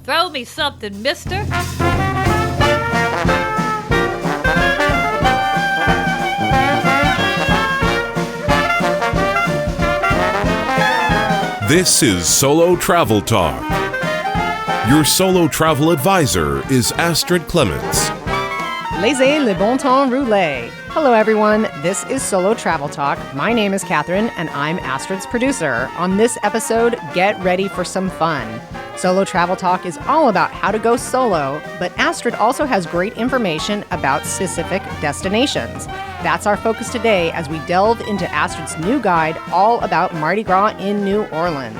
Throw me something, mister. This is Solo Travel Talk. Your solo travel advisor is Astrid Clements. Laissez le bon temps rouler. Hello, everyone. This is Solo Travel Talk. My name is Catherine, and I'm Astrid's producer. On this episode, get ready for some fun. Solo Travel Talk is all about how to go solo, but Astrid also has great information about specific destinations. That's our focus today as we delve into Astrid's new guide all about Mardi Gras in New Orleans.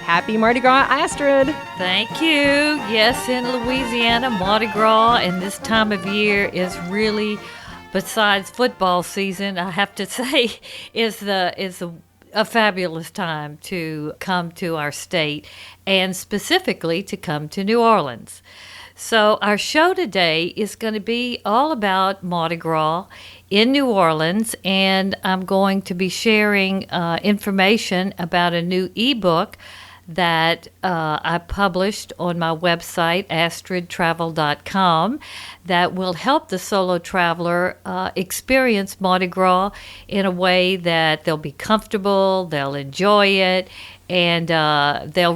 Happy Mardi Gras, Astrid! Thank you. Yes, in Louisiana, Mardi Gras and this time of year is really, besides football season, I have to say, is a fabulous time to come to our state and specifically to come to New Orleans. So our show today is going to be all about Mardi Gras in New Orleans, and I'm going to be sharing information about a new ebook that I published on my website, astridtravel.com, that will help the solo traveler experience Mardi Gras in a way that they'll be comfortable, they'll enjoy it, and they'll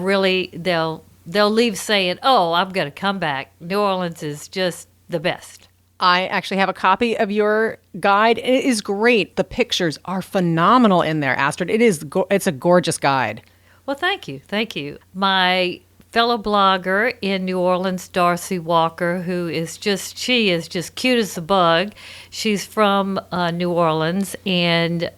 leave saying, "Oh, I'm going to come back. New Orleans is just the best." I actually have a copy of your guide. It is great. The pictures are phenomenal in there, Astrid. It's a gorgeous guide. Well, thank you. Thank you. My fellow blogger in New Orleans, Darcy Walker, she is just cute as a bug. She's from New Orleans, and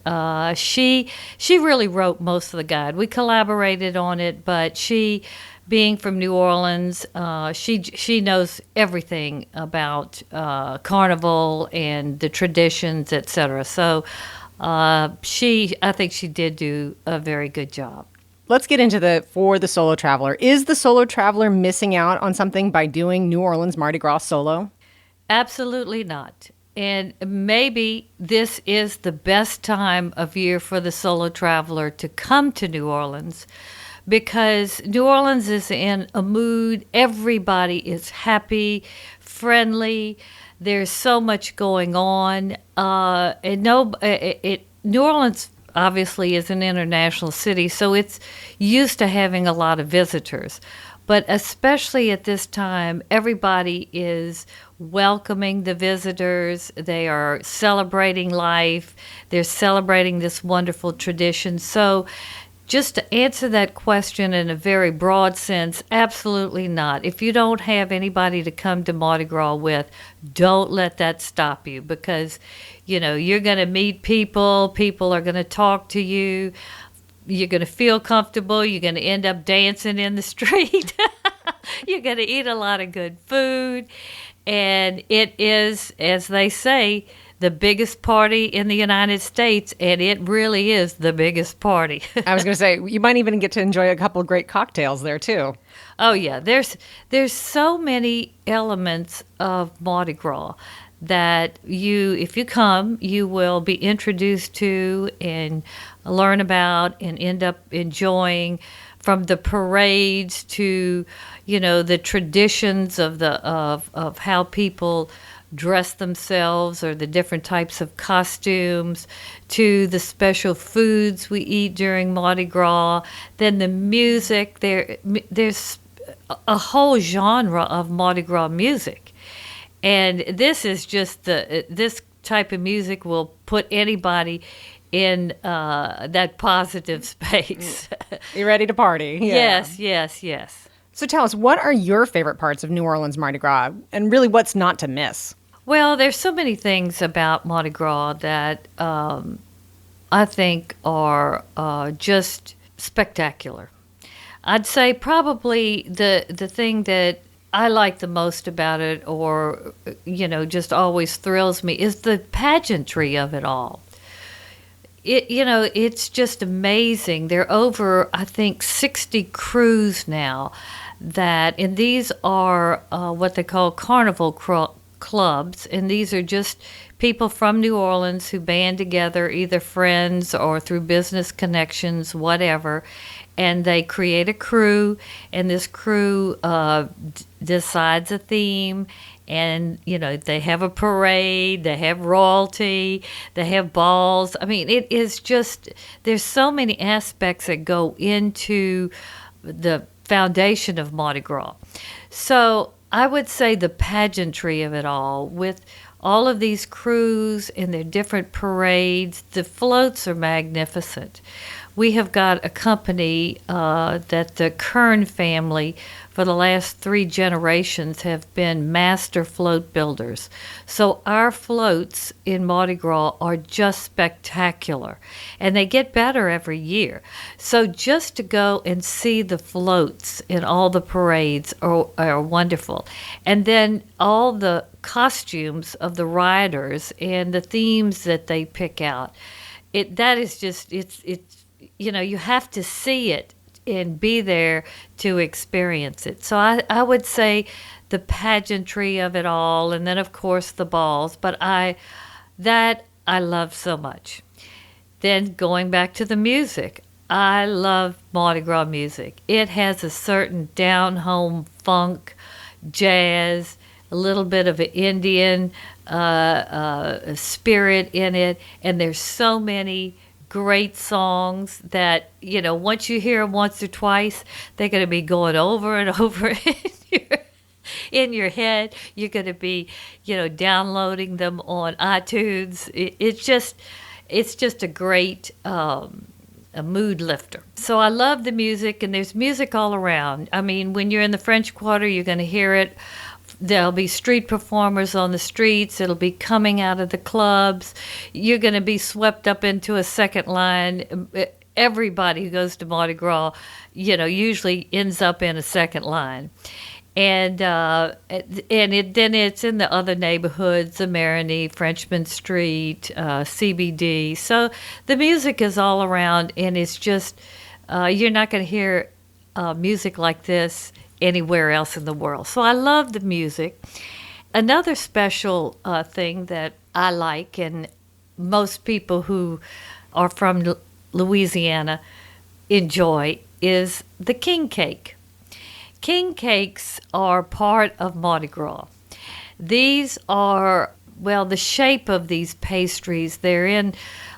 she really wrote most of the guide. We collaborated on it, but she, being from New Orleans, she knows everything about Carnival and the traditions, etc. So I think she did do a very good job. Let's get into for the solo traveler. Is the solo traveler missing out on something by doing New Orleans Mardi Gras solo? Absolutely not. And maybe this is the best time of year for the solo traveler to come to New Orleans, because New Orleans is in a mood. Everybody is happy, friendly. There's so much going on. New Orleans obviously is an international city, so it's used to having a lot of visitors. But especially at this time, everybody is welcoming the visitors. They are celebrating life. They're celebrating this wonderful tradition. So just to answer that question in a very broad sense, absolutely not. If you don't have anybody to come to Mardi Gras with, don't let that stop you, because, you're going to meet people. People are going to talk to you. You're going to feel comfortable. You're going to end up dancing in the street. You're going to eat a lot of good food. And it is, as they say, the biggest party in the United States, and it really is the biggest party. I was going to say, you might even get to enjoy a couple of great cocktails there, too. Oh, yeah. There's so many elements of Mardi Gras that if you come, you will be introduced to and learn about and end up enjoying, from the parades to, the traditions of how people dress themselves, or the different types of costumes, to the special foods we eat during Mardi Gras. Then the music, there's a whole genre of Mardi Gras music. And this is just this type of music will put anybody in that positive space. You ready to party? Yeah. Yes. So tell us, what are your favorite parts of New Orleans Mardi Gras, and really what's not to miss? Well, there's so many things about Mardi Gras that I think are just spectacular. I'd say probably the thing that I like the most about it, or, just always thrills me, is the pageantry of it all. It's just amazing. There are over, I think, 60 crews now and these are what they call carnival clubs, and these are just people from New Orleans who band together, either friends or through business connections, whatever, and they create a crew, and this crew decides a theme. And, they have a parade, they have royalty, they have balls. I mean, it is just, there's so many aspects that go into the foundation of Mardi Gras. So I would say the pageantry of it all, with all of these crews and their different parades, the floats are magnificent. We have got a company that the Kern family, for the last 3 generations, have been master float builders. So our floats in Mardi Gras are just spectacular, and they get better every year. So just to go and see the floats in all the parades are wonderful. And then all the costumes of the riders and the themes that they pick out. That is just, it's you have to see it and be there to experience it. So I would say the pageantry of it all, and then of course the balls, but I love so much. Then going back to the music, I love Mardi Gras music. It has a certain down-home funk, jazz, a little bit of an Indian spirit in it, and there's so many great songs that, once you hear them once or twice, they're going to be going over and over in your head. You're going to be, downloading them on iTunes. It's just a great a mood lifter. So I love the music, and there's music all around. I mean, when you're in the French Quarter, you're going to hear it. There'll be street performers on the streets. It'll be coming out of the clubs. You're going to be swept up into a second line. Everybody who goes to Mardi Gras, usually ends up in a second line. And then it's in the other neighborhoods, the Marigny, Frenchman Street, CBD. So the music is all around, and it's just, you're not going to hear music like this anywhere else in the world. So I love the music. Another special thing that I like, and most people who are from Louisiana enjoy, is the king cake. King cakes are part of Mardi Gras. These are, the shape of these pastries, they're in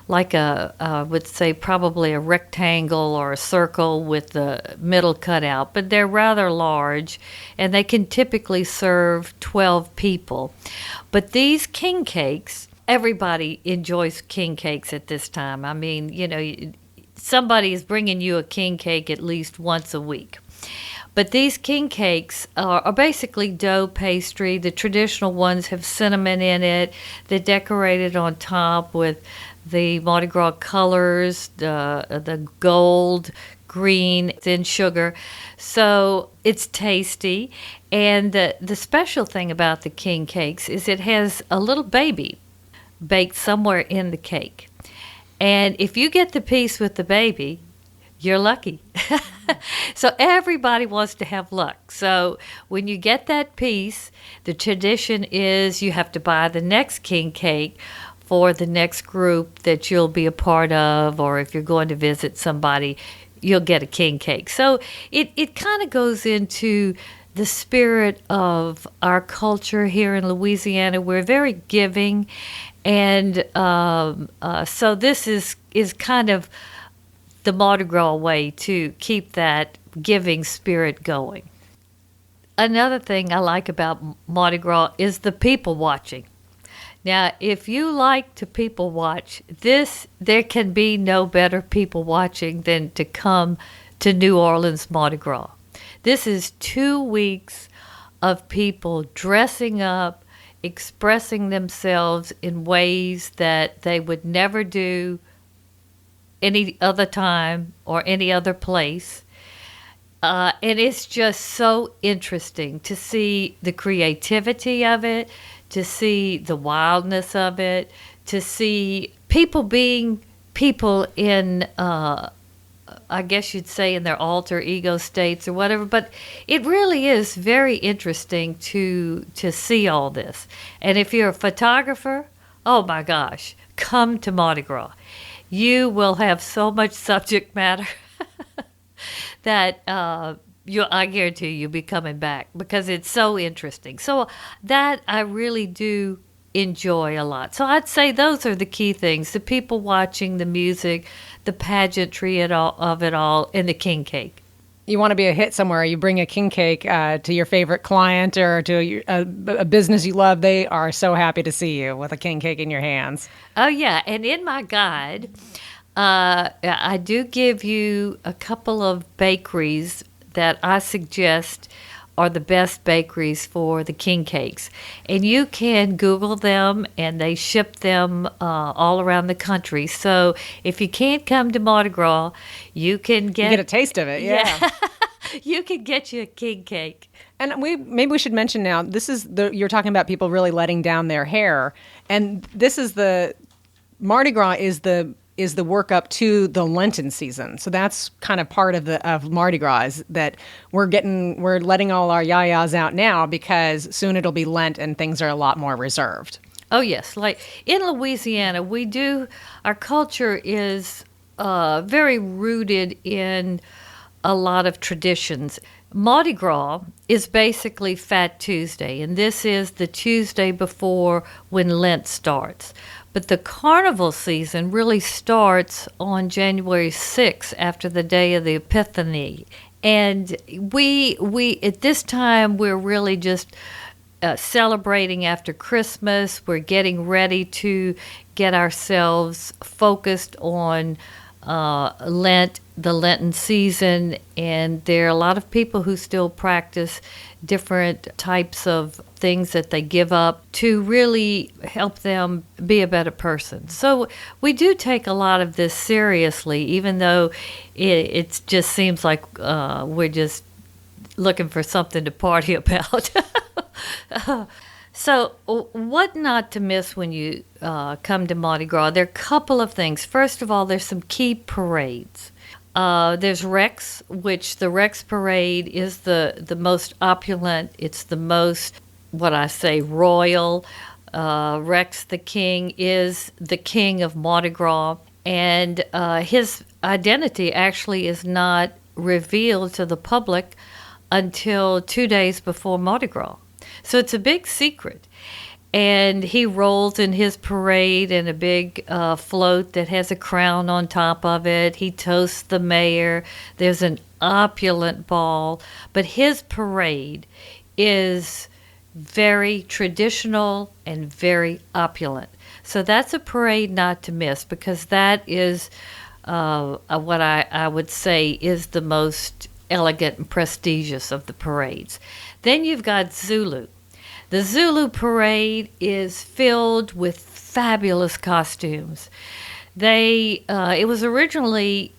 like I would say probably a rectangle or a circle with the middle cut out, but they're rather large, and they can typically serve 12 people. But these king cakes, everybody enjoys king cakes at this time. I mean, somebody is bringing you a king cake at least once a week. But these king cakes are basically dough pastry. The traditional ones have cinnamon in it. They're decorated on top with the Mardi Gras colors, the gold, green, thin sugar. So it's tasty. And the special thing about the king cakes is it has a little baby baked somewhere in the cake. And if you get the piece with the baby, you're lucky. So everybody wants to have luck. So when you get that piece, the tradition is you have to buy the next king cake for the next group that you'll be a part of, or if you're going to visit somebody, you'll get a king cake. So it kind of goes into the spirit of our culture here in Louisiana. We're very giving, and so this is kind of the Mardi Gras way to keep that giving spirit going. Another thing I like about Mardi Gras is the people watching. Now, if you like to people watch, there can be no better people watching than to come to New Orleans Mardi Gras. This is 2 weeks of people dressing up, expressing themselves in ways that they would never do any other time or any other place. And it's just so interesting to see the creativity of it, to see the wildness of it, to see people being people in I guess you'd say, in their alter ego states or whatever. But it really is very interesting to see all this. And if you're a photographer, oh my gosh, come to Mardi Gras. You will have so much subject matter that I guarantee you'll be coming back because it's so interesting. So that I really do enjoy a lot. So I'd say those are the key things: the people watching, the music, the pageantry of it all, and the king cake. You want to be a hit somewhere, you bring a king cake to your favorite client or to a business you love. They are so happy to see you with a king cake in your hands. Oh, yeah. And in my guide, I do give you a couple of bakeries that I suggest are the best bakeries for the king cakes. And you can Google them, and they ship them all around the country. So if you can't come to Mardi Gras, you can get a taste of it, yeah. You can get you a king cake. And maybe we should mention now, you're talking about people really letting down their hair. And this is Mardi Gras is the work up to the Lenten season. So that's kind of part of Mardi Gras, is that we're letting all our yayas out now because soon it'll be Lent and things are a lot more reserved. Oh, yes. Like in Louisiana, our culture is very rooted in a lot of traditions. Mardi Gras is basically Fat Tuesday, and this is the Tuesday before when Lent starts. But the carnival season really starts on January 6th after the day of the Epiphany. And we at this time, we're really just celebrating after Christmas. We're getting ready to get ourselves focused on Lent, the Lenten season, and there are a lot of people who still practice different types of things that they give up to really help them be a better person. So we do take a lot of this seriously, even though it just seems like we're just looking for something to party about. So what not to miss when you come to Mardi Gras? There are a couple of things. First of all, there's some key parades. There's Rex, which the Rex parade is the most opulent. It's the most, what I say, royal. Rex the king is the king of Mardi Gras. And his identity actually is not revealed to the public until 2 days before Mardi Gras. So it's a big secret. And he rolls in his parade in a big float that has a crown on top of it. He toasts the mayor. There's an opulent ball. But his parade is very traditional and very opulent. So that's a parade not to miss, because that is what I would say is the most elegant and prestigious of the parades. Then you've got Zulu. The Zulu parade is filled with fabulous costumes. It was originally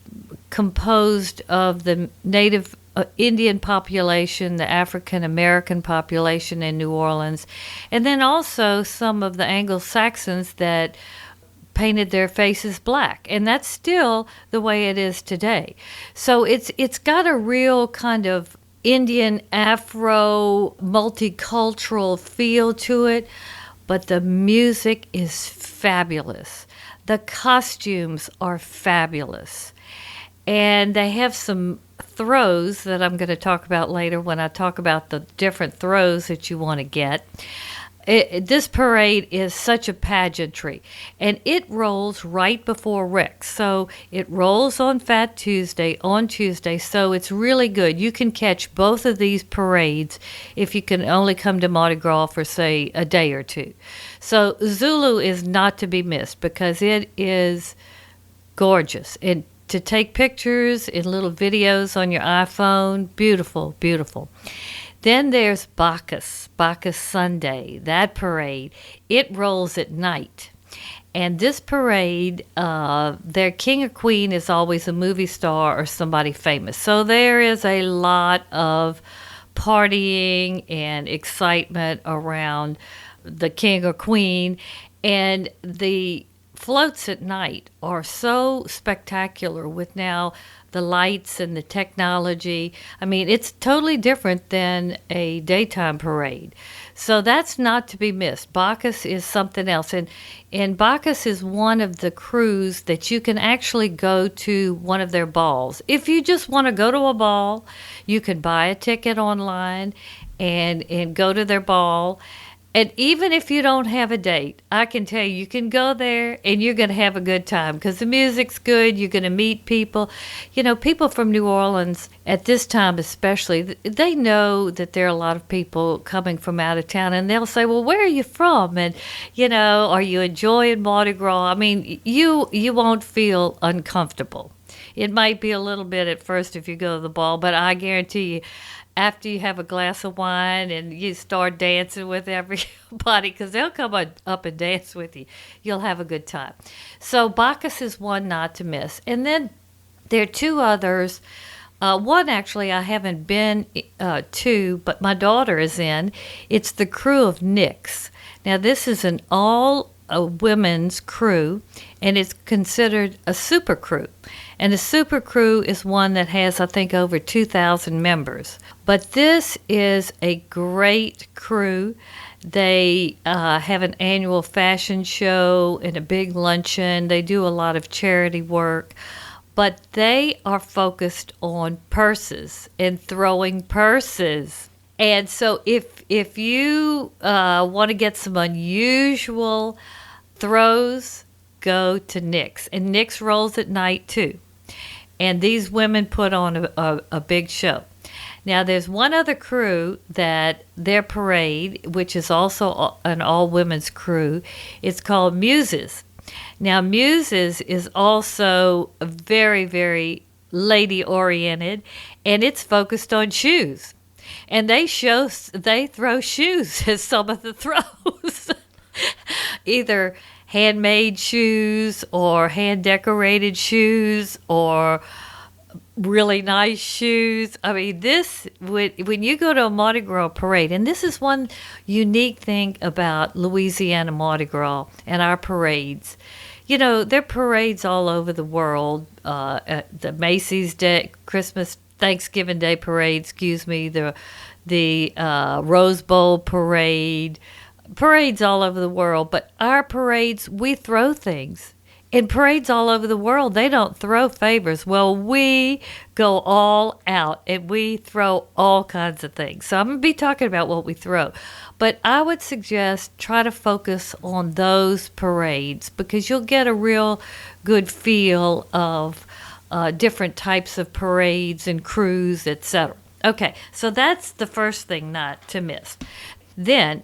composed of the native Indian population, the African American population in New Orleans, and then also some of the Anglo-Saxons that painted their faces black, and that's still the way it is today. So it's got a real kind of Indian Afro multicultural feel to it, but the music is fabulous. The costumes are fabulous, and they have some throws that I'm going to talk about later when I talk about the different throws that you want to get. This parade is such a pageantry, and it rolls right before Rex. So it rolls on Fat Tuesday, on Tuesday, so it's really good. You can catch both of these parades if you can only come to Mardi Gras for, say, a day or two. So Zulu is not to be missed because it is gorgeous. And to take pictures and little videos on your iPhone, beautiful, beautiful. Then there's Bacchus Sunday, that parade. It rolls at night. And this parade, their king or queen is always a movie star or somebody famous. So there is a lot of partying and excitement around the king or queen. And the floats at night are so spectacular with now the lights and the technology. I mean, it's totally different than a daytime parade. So that's not to be missed. Bacchus is something else. And Bacchus is one of the crews that you can actually go to one of their balls. If you just want to go to a ball, you can buy a ticket online and go to their ball. And even if you don't have a date, I can tell you, you can go there and you're going to have a good time because the music's good. You're going to meet people. You know, people from New Orleans at this time especially, they know that there are a lot of people coming from out of town, and they'll say, well, where are you from? And, you know, are you enjoying Mardi Gras? I mean, you won't feel uncomfortable. It might be a little bit at first if you go to the ball, but I guarantee you, after you have a glass of wine and you start dancing with everybody, because they'll come up and dance with you, you'll have a good time. So Bacchus is one not to miss. And then there are two others. One actually I haven't been to, but my daughter is in. It's the crew of Nix. Now this is an all-women's crew, and it's considered a super crew. And a super crew is one that has, I think, over 2,000 members. But this is a great crew. They have an annual fashion show and a big luncheon. They do a lot of charity work. But they are focused on purses and throwing purses. And so if you want to get some unusual throws, go to Nix. And Nix rolls at night, too. And these women put on a big show. Now, there's one other crew that their parade, which is also an all-women's crew, it's called Muses. Now, Muses is also very, very lady-oriented, and it's focused on shoes. And they throw shoes as some of the throws. Either handmade shoes or hand-decorated shoes or really nice shoes. I mean, when you go to a Mardi Gras parade, and this is one unique thing about Louisiana Mardi Gras and our parades. You know, there are parades all over the world. The Macy's Day, Thanksgiving Day parade, the Rose Bowl parade, parades all over the world. But our parades, we throw things. In parades all over the world, they don't throw favors. Well, we go all out and we throw all kinds of things. So I'm going to be talking about what we throw. But I would suggest try to focus on those parades because you'll get a real good feel of different types of parades and crews, etc. Okay, so that's the first thing not to miss. Then,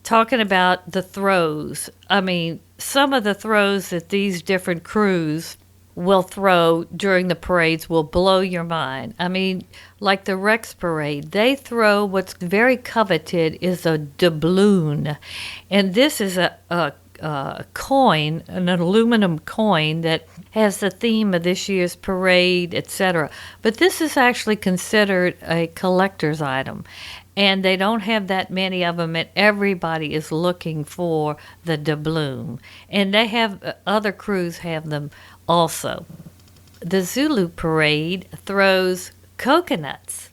talking about the throws, I mean, some of the throws that these different crews will throw during the parades will blow your mind. I mean, like the Rex Parade, they throw what's very coveted is a doubloon. And this is a coin, an aluminum coin that has the theme of this year's parade, etc. But this is actually considered a collector's item. And they don't have that many of them, and everybody is looking for the doubloon. And they have, other crews have them also. The Zulu Parade throws coconuts.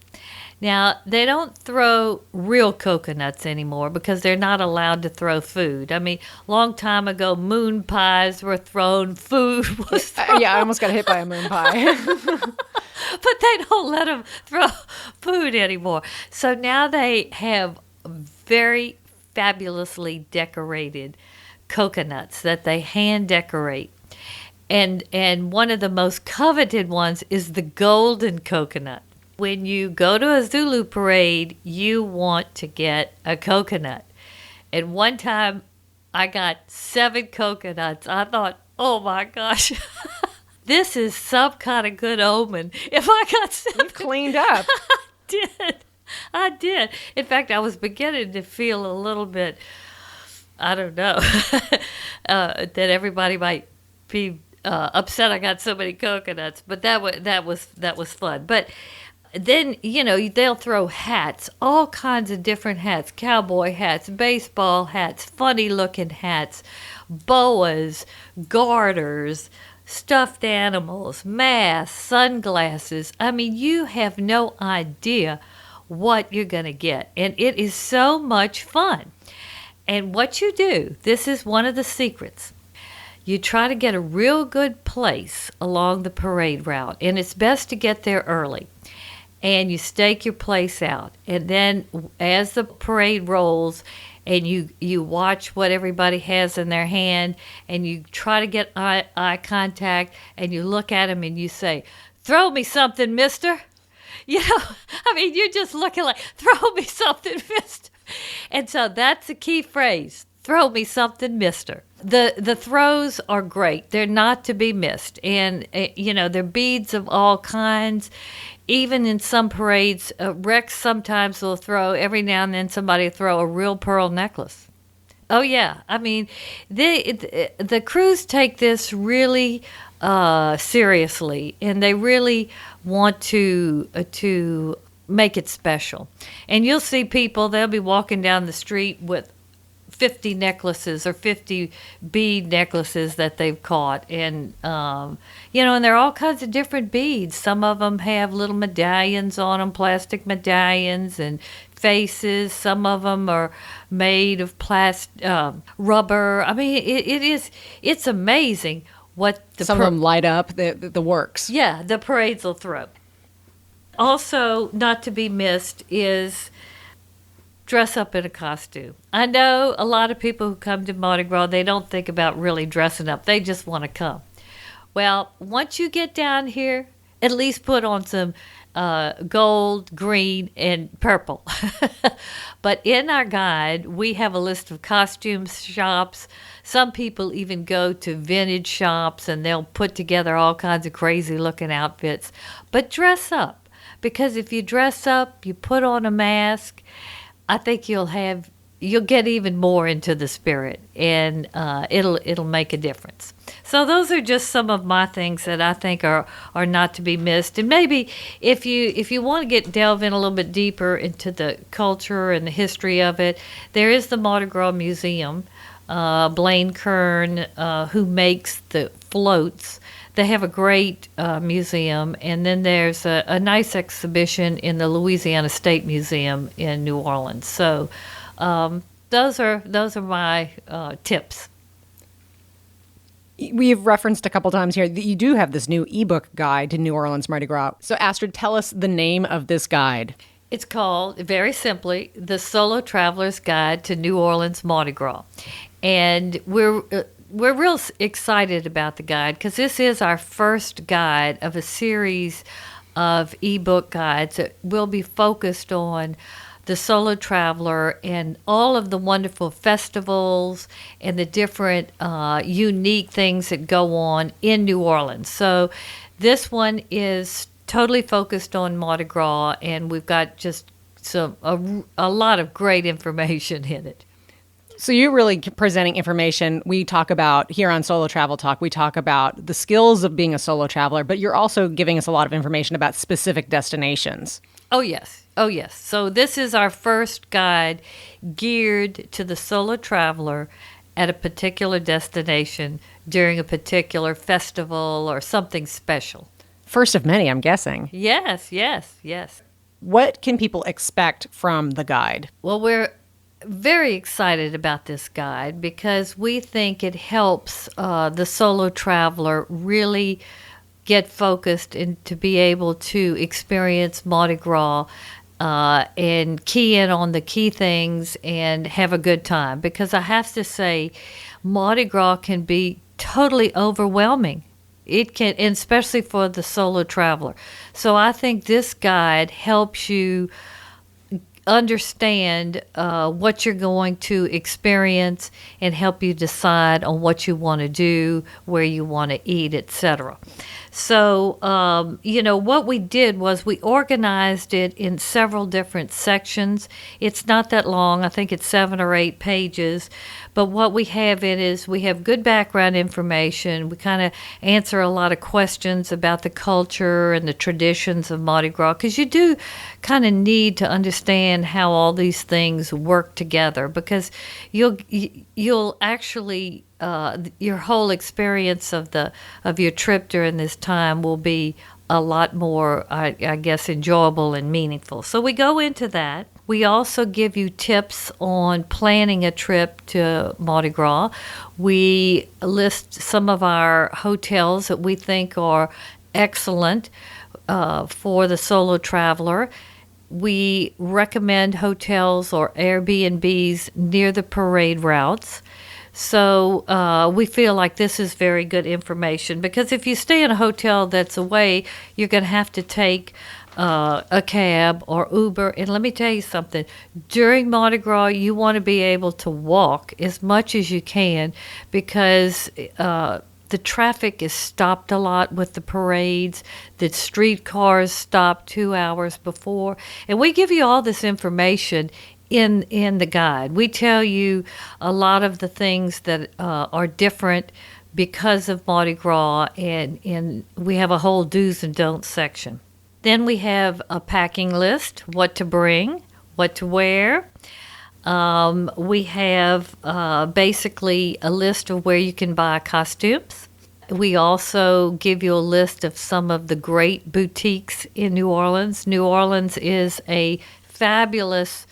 Now, they don't throw real coconuts anymore because they're not allowed to throw food. I mean, long time ago, moon pies were thrown, food was thrown. Yeah, I almost got hit by a moon pie. But they don't let them throw food anymore. So now they have very fabulously decorated coconuts that they hand decorate. And one of the most coveted ones is the golden coconut. When you go to a Zulu parade, you want to get a coconut. And one time I got 7 coconuts. I thought, oh my gosh. This is some kind of good omen. If I got 7, you cleaned up. I did. In fact, I was beginning to feel a little bit, I don't know, that everybody might be upset I got so many coconuts. But that was fun. But Then, they'll throw hats, all kinds of different hats, cowboy hats, baseball hats, funny looking hats, boas, garters, stuffed animals, masks, sunglasses. I mean, you have no idea what you're going to get. And it is so much fun. And what you do, this is one of the secrets. You try to get a real good place along the parade route. And it's best to get there early. And you stake your place out. And then as the parade rolls and you watch what everybody has in their hand and you try to get eye contact and you look at them and you say, "Throw me something, mister." You're just looking like, "Throw me something, mister." And so that's the key phrase. Throw me something, mister. The throws are great. They're not to be missed. And, they're beads of all kinds. Even in some parades, Rex sometimes will throw, every now and then somebody will throw a real pearl necklace. Oh, yeah. I mean, the crews take this really seriously, and they really want to make it special. And you'll see people, they'll be walking down the street with 50 necklaces or 50 bead necklaces that they've caught. And, and there are all kinds of different beads. Some of them have little medallions on them, plastic medallions and faces. Some of them are made of rubber. I mean, it's amazing what some of them light up the works. Yeah, the parades will throw. Also, not to be missed is dress up in a costume. I know a lot of people who come to Mardi Gras, they don't think about really dressing up. They just want to come. Well, once you get down here, at least put on some gold, green, and purple. But in our guide, we have a list of costume shops. Some people even go to vintage shops and they'll put together all kinds of crazy looking outfits. But dress up, because if you dress up, you put on a mask, I think you'll get even more into the spirit, and it'll make a difference. So those are just some of my things that I think are not to be missed. And maybe if you want to delve in a little bit deeper into the culture and the history of it, there is the Mardi Gras Museum. Blaine Kern, who makes the floats. They have a great museum, and then there's a nice exhibition in the Louisiana State Museum in New Orleans. So those are my tips. We've referenced a couple times here that you do have this new ebook guide to New Orleans Mardi Gras. So Astrid, tell us the name of this guide. It's called, very simply, The Solo Traveler's Guide to New Orleans Mardi Gras. And we're real excited about the guide because this is our first guide of a series of ebook guides that will be focused on the solo traveler and all of the wonderful festivals and the different unique things that go on in New Orleans. So this one is totally focused on Mardi Gras, and we've got just a lot of great information in it. So you're really presenting information. We talk about here on Solo Travel Talk, we talk about the skills of being a solo traveler, but you're also giving us a lot of information about specific destinations. Oh, yes. So this is our first guide geared to the solo traveler at a particular destination during a particular festival or something special. First of many, I'm guessing. Yes. What can people expect from the guide? Well, we're very excited about this guide because we think it helps the solo traveler really get focused and to be able to experience Mardi Gras and key in on the key things and have a good time. Because I have to say, Mardi Gras can be totally overwhelming. It can, and especially for the solo traveler. So I think this guide helps you understand what you're going to experience and help you decide on what you want to do, where you want to eat, etc. So, what we did was we organized it in several different sections. It's not that long. I think it's 7 or 8 pages. But what we have in is we have good background information. We kind of answer a lot of questions about the culture and the traditions of Mardi Gras, because you do kind of need to understand how all these things work together, because you'll actually your whole experience of your trip during this time will be a lot more, I guess, enjoyable and meaningful. So we go into that. We also give you tips on planning a trip to Mardi Gras. We list some of our hotels that we think are excellent for the solo traveler. We recommend hotels or Airbnbs near the parade routes. So we feel like this is very good information, because if you stay in a hotel that's away, you're going to have to take a cab or Uber. And let me tell you something. During Mardi Gras, you want to be able to walk as much as you can, because the traffic is stopped a lot with the parades. The streetcars stop 2 hours before. And we give you all this information in the guide. We tell you a lot of the things that are different because of Mardi Gras, and we have a whole do's and don'ts section. Then we have a packing list, what to bring, what to wear. We have basically a list of where you can buy costumes. We also give you a list of some of the great boutiques in New Orleans. New Orleans is a fabulous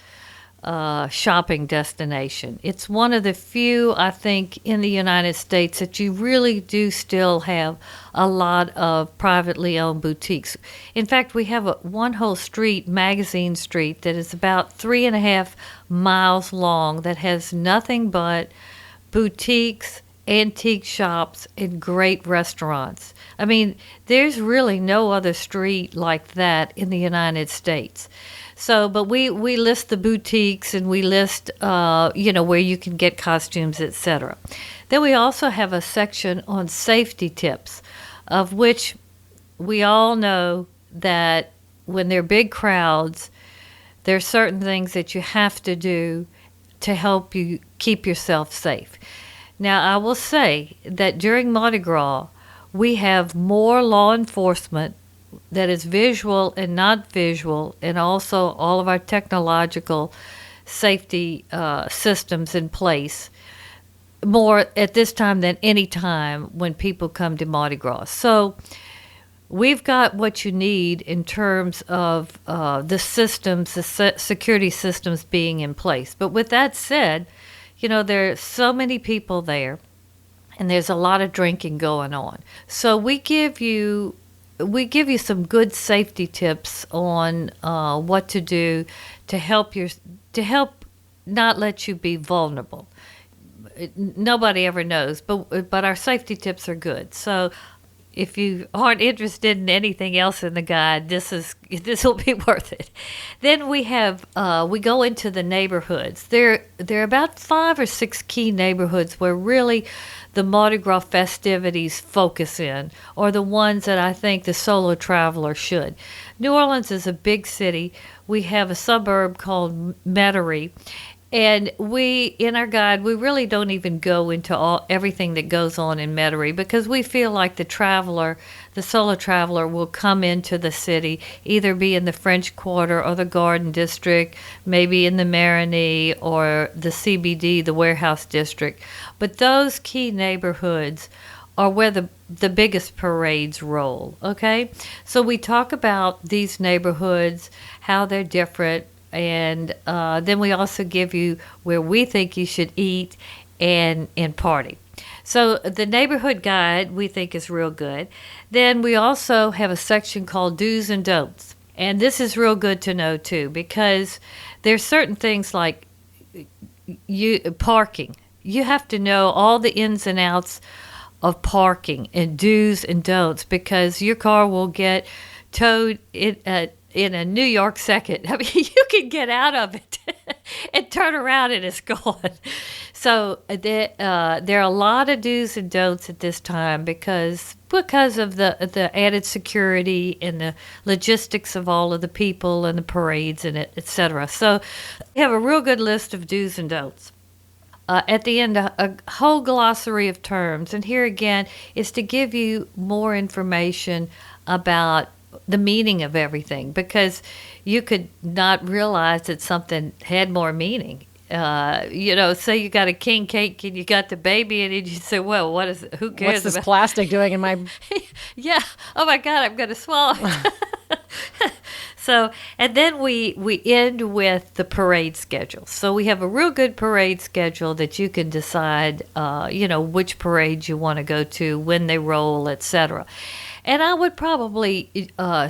shopping destination. It's one of the few, I think, in the United States that you really do still have a lot of privately owned boutiques. In fact, we have one whole street, Magazine Street, that is about 3.5 miles long, that has nothing but boutiques, antique shops, and great restaurants. I mean, there's really no other street like that in the United States. So, but we list the boutiques, and we list, where you can get costumes, etc. Then we also have a section on safety tips, of which we all know that when there are big crowds, there are certain things that you have to do to help you keep yourself safe. Now, I will say that during Mardi Gras, we have more law enforcement that is visual and not visual, and also all of our technological safety systems in place, more at this time than any time when people come to Mardi Gras. So we've got what you need in terms of the systems, the security systems being in place. But with that said, there are so many people there, and there's a lot of drinking going on. So we give you some good safety tips on what to do to help not let you be vulnerable. Nobody ever knows, but our safety tips are good. So if you aren't interested in anything else in the guide, this will be worth it. Then we go into the neighborhoods. There are about 5 or 6 key neighborhoods where really the Mardi Gras festivities focus in, or the ones that I think the solo traveler should. New Orleans is a big city. We have a suburb called Metairie, and in our guide, we really don't even go into everything that goes on in Metairie, because we feel like the solo traveler will come into the city, either be in the French Quarter or the Garden District, maybe in the Marigny or the CBD, the Warehouse District. But those key neighborhoods are where the biggest parades roll, okay? So we talk about these neighborhoods, how they're different, and then we also give you where we think you should eat and party. So the neighborhood guide we think is real good. Then we also have a section called do's and don'ts. And this is real good to know too, because there's certain things like parking. You have to know all the ins and outs of parking and do's and don'ts, because your car will get towed in a New York second. I mean, you can get out of it and turn around and it's gone. So there are a lot of do's and don'ts at this time because of the added security and the logistics of all of the people and the parades and et cetera. So we have a real good list of do's and don'ts. At the end, a whole glossary of terms. And here again is to give you more information about the meaning of everything, because you could not realize that something had more meaning. Say you got a king cake and you got the baby in it, you say, well, what is it? Who cares? What's this plastic doing in my... Yeah. Oh, my God, I'm going to swallow it. So, and then we end with the parade schedule. So we have a real good parade schedule that you can decide, which parades you want to go to, when they roll, etc. And I would probably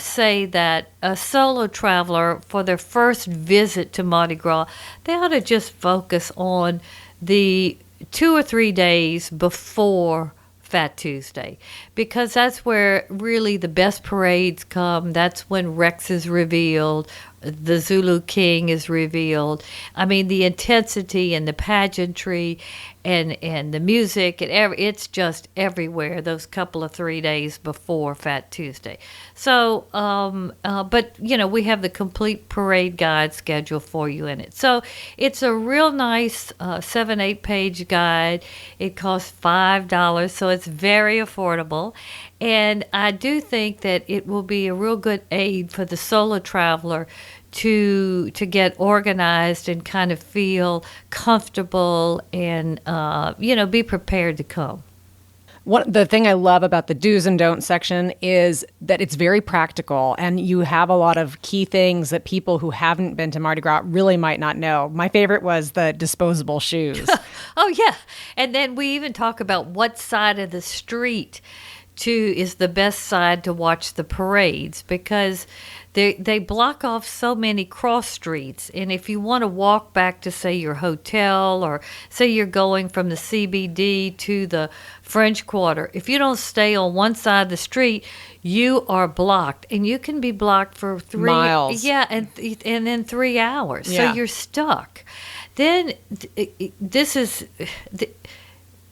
say that a solo traveler, for their first visit to Mardi Gras, they ought to just focus on the 2 or 3 days before Fat Tuesday, because that's where really the best parades come. That's when Rex is revealed, the Zulu King is revealed. I mean, the intensity and the pageantry and the music, and it's just everywhere those couple of 3 days before Fat Tuesday. So, but, we have the complete parade guide schedule for you in it. So it's a real nice 7-8 page guide. It costs $5, so it's very affordable. And I do think that it will be a real good aid for the solo traveler to get organized and kind of feel comfortable and, be prepared to come. The thing I love about the do's and don'ts section is that it's very practical, and you have a lot of key things that people who haven't been to Mardi Gras really might not know. My favorite was the disposable shoes. Oh, yeah. And then we even talk about what side of the street is the best side to watch the parades, because they block off so many cross streets. And if you want to walk back to, say, your hotel, or say you're going from the CBD to the French Quarter, if you don't stay on one side of the street, you are blocked. And you can be blocked for 3 miles. Yeah, and then 3 hours. Yeah. So you're stuck. Then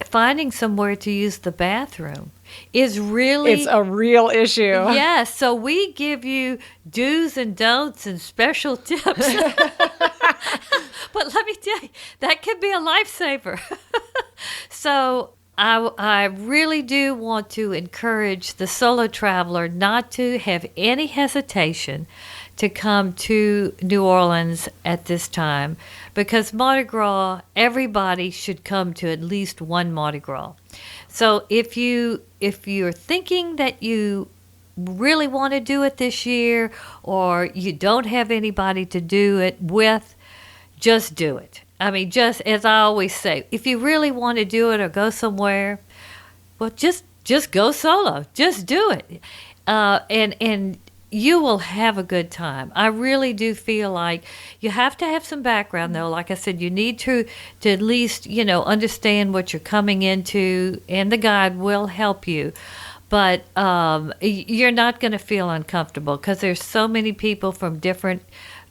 finding somewhere to use the bathroom is really... It's a real issue. Yes, so we give you do's and don'ts and special tips. But let me tell you, that could be a lifesaver. So I really do want to encourage the solo traveler not to have any hesitation to come to New Orleans at this time, because Mardi Gras, everybody should come to at least one Mardi Gras. So if you're thinking that you really want to do it this year, or you don't have anybody to do it with, just do it. I mean, just as I always say, if you really want to do it or go somewhere, well, just go solo. Just do it. And you will have a good time. I really do feel like you have to have some background, though. Like I said, you need to at least, understand what you're coming into, and the guide will help you. But you're not going to feel uncomfortable, because there's so many people from different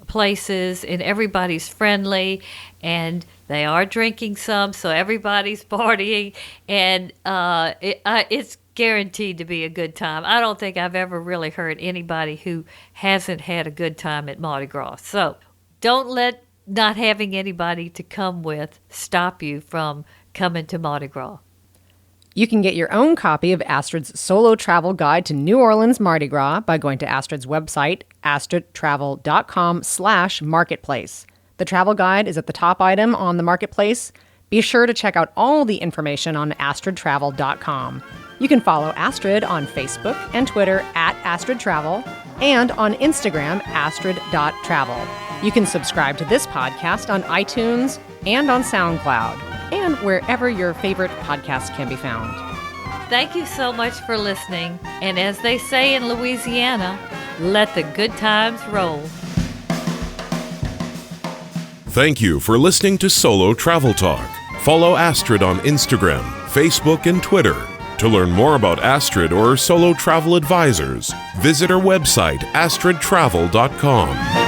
places, and everybody's friendly, and they are drinking some, so everybody's partying, and it's guaranteed to be a good time. I don't think I've ever really heard anybody who hasn't had a good time at Mardi Gras. So don't let not having anybody to come with stop you from coming to Mardi Gras. You can get your own copy of Astrid's solo travel guide to New Orleans Mardi Gras by going to Astrid's website, astridtravel.com/marketplace. The travel guide is at the top item on the marketplace. Be sure to check out all the information on astridtravel.com. You can follow Astrid on Facebook and Twitter at Astrid Travel, and on Instagram, astrid.travel. You can subscribe to this podcast on iTunes and on SoundCloud, and wherever your favorite podcasts can be found. Thank you so much for listening. And as they say in Louisiana, let the good times roll. Thank you for listening to Solo Travel Talk. Follow Astrid on Instagram, Facebook, and Twitter To learn more about Astrid or Solo Travel Advisors, visit our website astridtravel.com.